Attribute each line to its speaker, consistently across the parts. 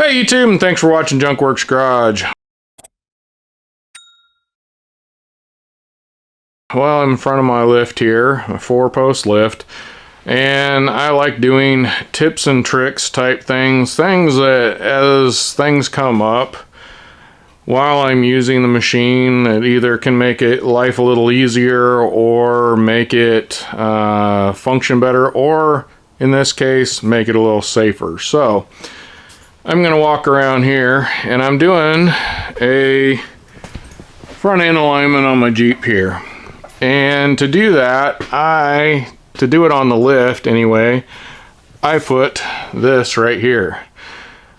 Speaker 1: Hey YouTube, and thanks for watching Junkworks Garage. Well, I'm in front of my lift here, a 4-post lift, and I like doing tips and tricks type things that as things come up while I'm using the machine, it either can make it life a little easier or make it function better, or in this case, make it a little safer. So I'm going to walk around here, and I'm doing a front end alignment on my Jeep here. And to do that, to do it on the lift anyway, I put this right here.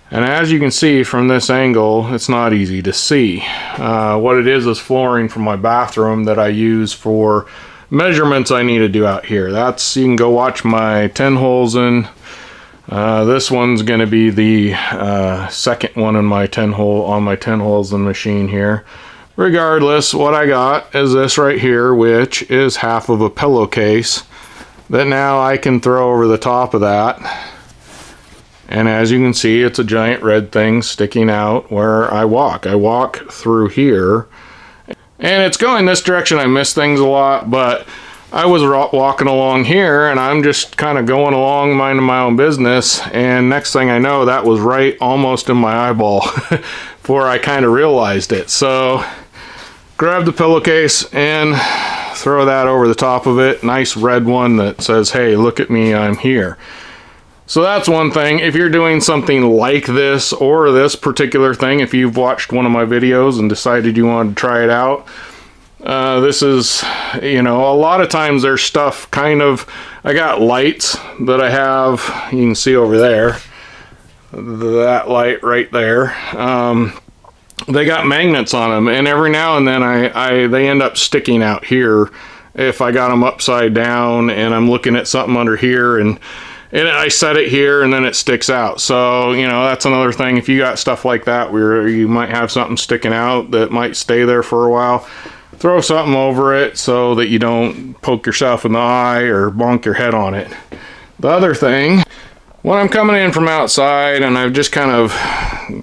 Speaker 1: And as you can see from this angle, it's not easy to see. What it is flooring from my bathroom that I use for measurements I need to do out here. That's, you can go watch my 10 holes in. This one's going to be the second one in my 10 holes in machine here. Regardless, what I got is this right here, which is half of a pillowcase that now I can throw over the top of that. And as you can see, it's a giant red thing sticking out where I walk. I walk through here, and it's going this direction. I miss things a lot, but I was walking along here, and I'm just kind of going along minding my own business, and next thing I know, that was right almost in my eyeball before I kind of realized it. So grab the pillowcase and throw that over the top of it. Nice red one that says, hey, look at me, I'm here. So that's one thing. If you're doing something like this or this particular thing, if you've watched one of my videos and decided you wanted to try it out, this is, you know, a lot of times there's stuff kind of, I got lights that I have, you can see over there, that light right there. They got magnets on them, and every now and then they end up sticking out here if I got them upside down and I'm looking at something under here, and I set it here and then it sticks out. So, you know, that's another thing. If you got stuff like that where you might have something sticking out that might stay there for a while, throw something over it so that you don't poke yourself in the eye or bonk your head on it. The other thing, when I'm coming in from outside and I've just kind of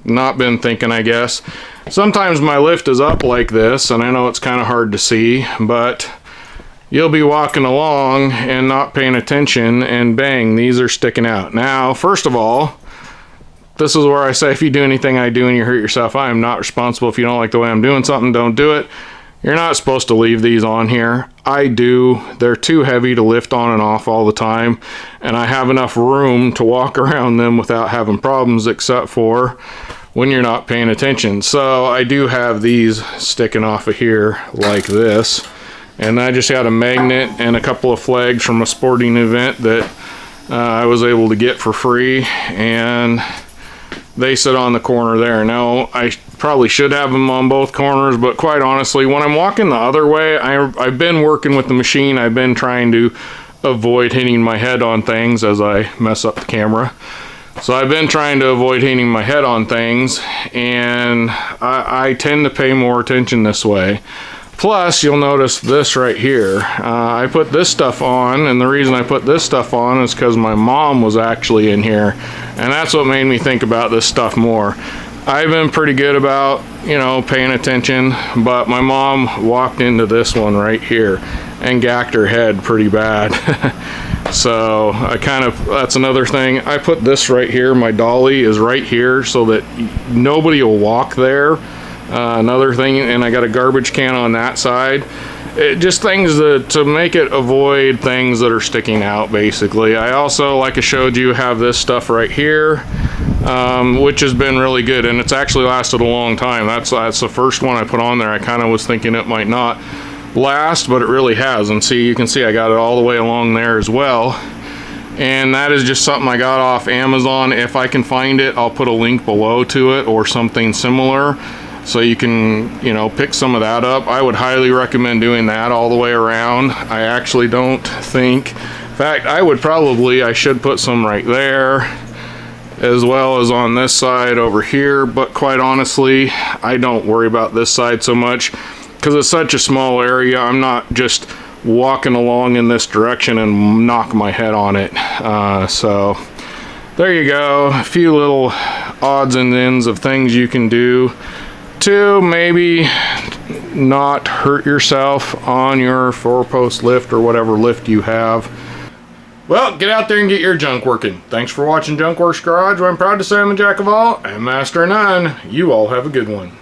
Speaker 1: not been thinking, I guess, sometimes my lift is up like this, and I know it's kind of hard to see, but you'll be walking along and not paying attention, and bang, these are sticking out. Now, first of all, this is where I say if you do anything I do and you hurt yourself, I am not responsible. If you don't like the way I'm doing something, don't do it. You're not supposed to leave these on here. I do. They're too heavy to lift on and off all the time, and I have enough room to walk around them without having problems, except for when you're not paying attention. So I do have these sticking off of here like this, and I just got a magnet and a couple of flags from a sporting event that I was able to get for free, and they sit on the corner there. Now, I probably should have them on both corners, but quite honestly, when I'm walking the other way, I've been working with the machine. I've been trying to avoid hitting my head on things as I mess up the camera. So I've been trying to avoid hitting my head on things, and I tend to pay more attention this way. Plus, you'll notice this right here. I put this stuff on, and the reason I put this stuff on is because my mom was actually in here, and that's what made me think about this stuff more. I've been pretty good about, you know, paying attention, but my mom walked into this one right here and gacked her head pretty bad. So that's another thing. I put this right here. My dolly is right here so that nobody will walk there. Another thing, and I got a garbage can on that side. Just things to make it avoid things that are sticking out, basically. I also, like I showed you, have this stuff right here, which has been really good, and it's actually lasted a long time. That's the first one I put on there. I kind of was thinking it might not last, but it really has. And see, you can see I got it all the way along there as well. And that is just something I got off Amazon. If I can find it, I'll put a link below to it or something similar, so you can, you know, pick some of that up. I would highly recommend doing that all the way around. I actually don't think, in fact, I should put some right there as well as on this side over here, but quite honestly, I don't worry about this side so much because it's such a small area. I'm not just walking along in this direction and knock my head on it. So there you go, a few little odds and ends of things you can do to maybe not hurt yourself on your 4-post lift or whatever lift you have. Well, get out there and get your junk working. Thanks for watching Junk Works Garage, where I'm proud to say I'm a jack of all and master of none. You all have a good one.